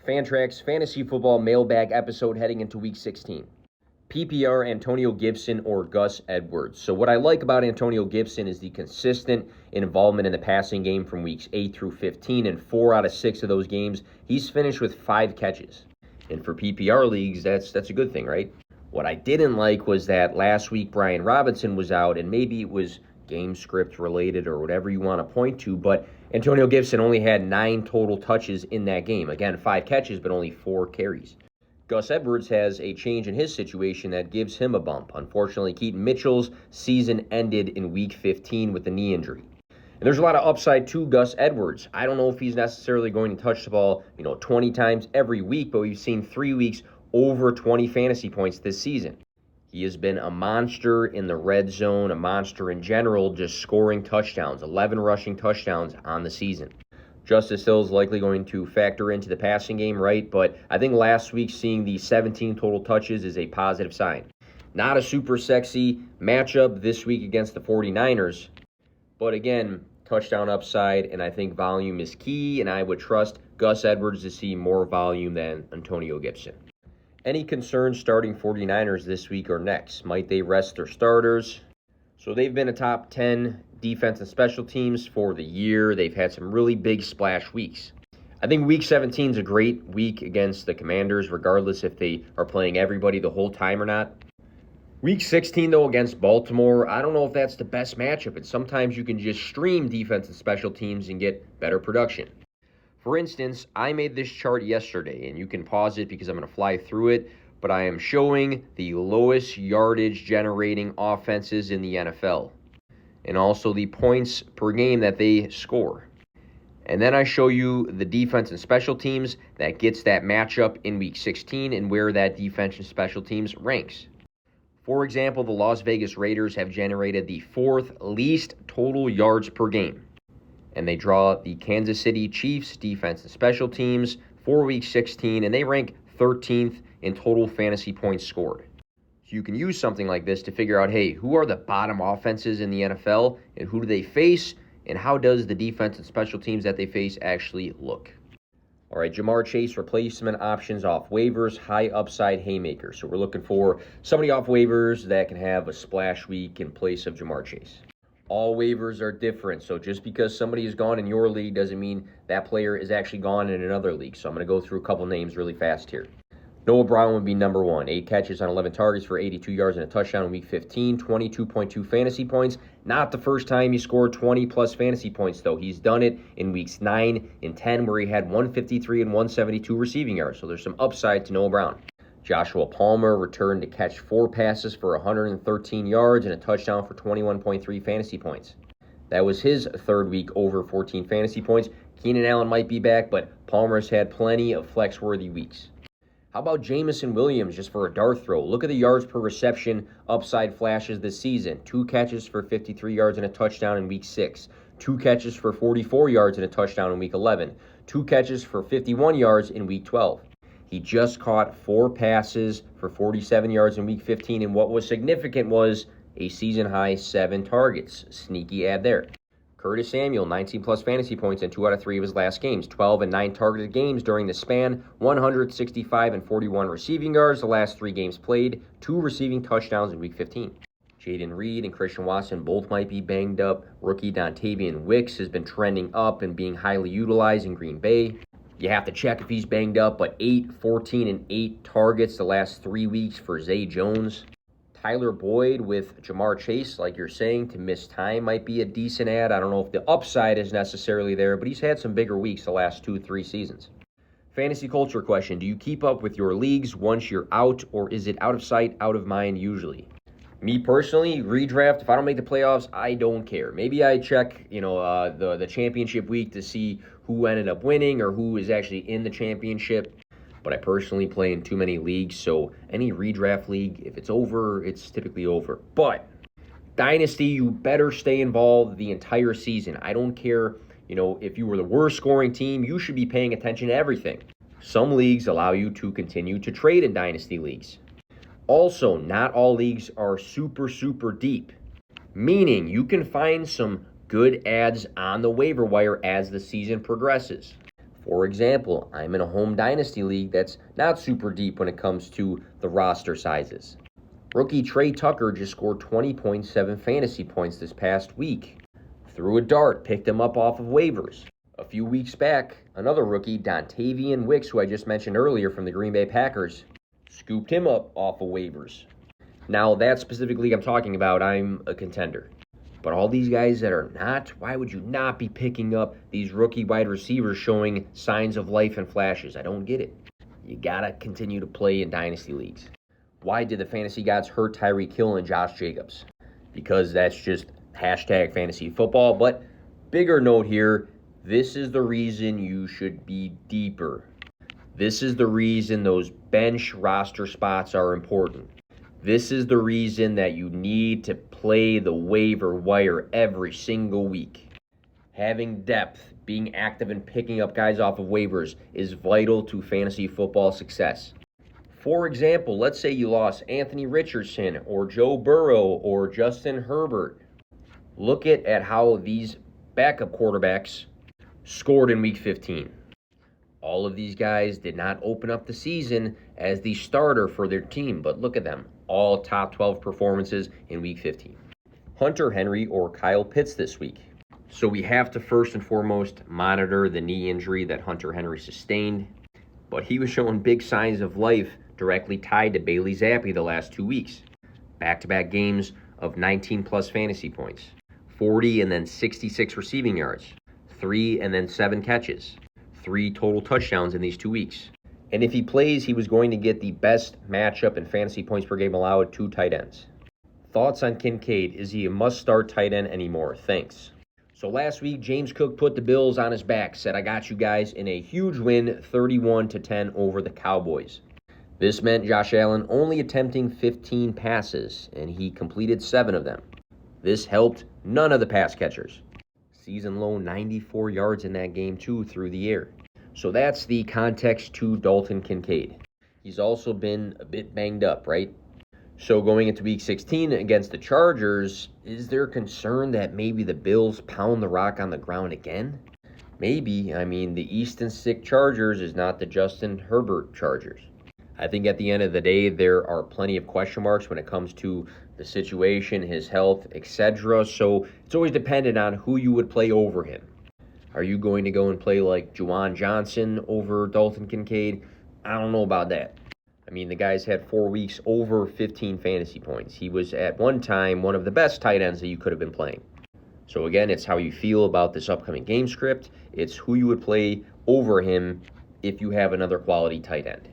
Fantrax Fantasy Football Mailbag episode heading into Week 16. PPR Antonio Gibson or Gus Edwards. So what I like about Antonio Gibson is the consistent involvement in the passing game from weeks 8 through 15. In 4 out of 6 of those games, he's finished with 5 catches. And for PPR leagues, that's a good thing, right? What I didn't like was that last week Brian Robinson was out, and maybe it was game script related or whatever you want to point to, but Antonio Gibson only had 9 total touches in that game. Again, 5 catches, but only 4 carries. Gus Edwards has a change in his situation that gives him a bump. Unfortunately, Keaton Mitchell's season ended in Week 15 with a knee injury. And there's a lot of upside to Gus Edwards. I don't know if he's necessarily going to touch the ball, 20 times every week, but we've seen 3 weeks over 20 fantasy points this season. He has been a monster in the red zone, a monster in general, just scoring touchdowns, 11 rushing touchdowns on the season. Justice Hill is likely going to factor into the passing game, right? But I think last week seeing the 17 total touches is a positive sign. Not a super sexy matchup this week against the 49ers, but again, touchdown upside, and I think volume is key, and I would trust Gus Edwards to see more volume than Antonio Gibson. Any concerns starting 49ers this week or next? Might they rest their starters? So they've been a top 10 defense and special teams for the year. They've had some really big splash weeks. I think Week 17 is a great week against the Commanders, regardless if they are playing everybody the whole time or not. Week 16, though, against Baltimore, I don't know if that's the best matchup. And sometimes you can just stream defense and special teams and get better production. For instance, I made this chart yesterday, and you can pause it because I'm going to fly through it, but I am showing the lowest yardage generating offenses in the NFL, and also the points per game that they score. And then I show you the defense and special teams that gets that matchup in Week 16 and where that defense and special teams ranks. For example, the Las Vegas Raiders have generated the 4th least total yards per game. And they draw the Kansas City Chiefs defense and special teams for Week 16, and they rank 13th in total fantasy points scored. So you can use something like this to figure out, hey, who are the bottom offenses in the NFL, and who do they face, and how does the defense and special teams that they face actually look? All right, Jamar Chase replacement options off waivers, high upside haymaker. So we're looking for somebody off waivers that can have a splash week in place of Jamar Chase. All waivers are different, so just because somebody is gone in your league doesn't mean that player is actually gone in another league. So I'm going to go through a couple names really fast here. Noah Brown would be number 1. 8 catches on 11 targets for 82 yards and a touchdown in Week 15, 22.2 fantasy points. Not the first time he scored 20-plus fantasy points, though. He's done it in Weeks 9 and 10, where he had 153 and 172 receiving yards, so there's some upside to Noah Brown. Joshua Palmer returned to catch 4 passes for 113 yards and a touchdown for 21.3 fantasy points. That was his 3rd week over 14 fantasy points. Keenan Allen might be back, but Palmer's had plenty of flex-worthy weeks. How about Jamison Williams just for a dart throw? Look at the yards per reception upside flashes this season. 2 catches for 53 yards and a touchdown in Week 6. 2 catches for 44 yards and a touchdown in Week 11. 2 catches for 51 yards in Week 12. He just caught 4 passes for 47 yards in Week 15, and what was significant was a season-high 7 targets. Sneaky ad there. Curtis Samuel, 19-plus fantasy points in 2 out of 3 of his last games. 12 and 9 targeted games during the span. 165 and 41 receiving yards the last 3 games played. 2 receiving touchdowns in Week 15. Jaden Reed and Christian Watson both might be banged up. Rookie Dontavian Wicks has been trending up and being highly utilized in Green Bay. You have to check if he's banged up, but 8, 14, and 8 targets the last 3 weeks for Zay Jones. Tyler Boyd with Jamar Chase, like you're saying, to miss time might be a decent ad. I don't know if the upside is necessarily there, but he's had some bigger weeks the last 2-3 seasons. Fantasy culture question. Do you keep up with your leagues once you're out, or is it out of sight, out of mind usually? Me personally, redraft, if I don't make the playoffs, I don't care. Maybe I check, the championship week to see who ended up winning or who is actually in the championship. But I personally play in too many leagues, so any redraft league, if it's over, it's typically over. But Dynasty, you better stay involved the entire season. I don't care, if you were the worst scoring team, you should be paying attention to everything. Some leagues allow you to continue to trade in Dynasty leagues. Also, not all leagues are super, super deep, meaning you can find some good ads on the waiver wire as the season progresses. For example, I'm in a home dynasty league that's not super deep when it comes to the roster sizes. Rookie Trey Tucker just scored 20.7 fantasy points this past week. Threw a dart, picked him up off of waivers. A few weeks back, another rookie, Dontavian Wicks, who I just mentioned earlier from the Green Bay Packers, scooped him up off of waivers. Now, that specific league I'm talking about, I'm a contender. But all these guys that are not, why would you not be picking up these rookie wide receivers showing signs of life and flashes? I don't get it. You gotta continue to play in dynasty leagues. Why did the fantasy gods hurt Tyreek Hill and Josh Jacobs? Because that's just hashtag fantasy football. But bigger note here, this is the reason you should be deeper. This is the reason those bench roster spots are important. This is the reason that you need to play the waiver wire every single week. Having depth, being active and picking up guys off of waivers is vital to fantasy football success. For example, let's say you lost Anthony Richardson or Joe Burrow or Justin Herbert. Look at how these backup quarterbacks scored in Week 15. All of these guys did not open up the season as the starter for their team, but look at them. All top 12 performances in Week 15. Hunter Henry or Kyle Pitts this week. So we have to first and foremost monitor the knee injury that Hunter Henry sustained, but he was showing big signs of life directly tied to Bailey Zappi the last 2 weeks. Back-to-back games of 19-plus fantasy points, 40 and then 66 receiving yards, 3 and then 7 catches, 3 total touchdowns in these 2 weeks. And if he plays, he was going to get the best matchup in fantasy points per game allowed, 2 tight ends. Thoughts on Kincaid? Is he a must-start tight end anymore? Thanks. So last week, James Cook put the Bills on his back, said, I got you guys, in a huge win, 31-10 over the Cowboys. This meant Josh Allen only attempting 15 passes, and he completed 7 of them. This helped none of the pass catchers. Season low 94 yards in that game, too, through the air. So that's the context to Dalton Kincaid. He's also been a bit banged up, right? So going into Week 16 against the Chargers, is there concern that maybe the Bills pound the rock on the ground again? Maybe. I mean, the Easton Stick Chargers is not the Justin Herbert Chargers. I think at the end of the day, there are plenty of question marks when it comes to the situation, his health, etc. So it's always dependent on who you would play over him. Are you going to go and play like Juwan Johnson over Dalton Kincaid? I don't know about that. I mean, the guy's had 4 weeks over 15 fantasy points. He was at one time one of the best tight ends that you could have been playing. So again, it's how you feel about this upcoming game script. It's who you would play over him if you have another quality tight end.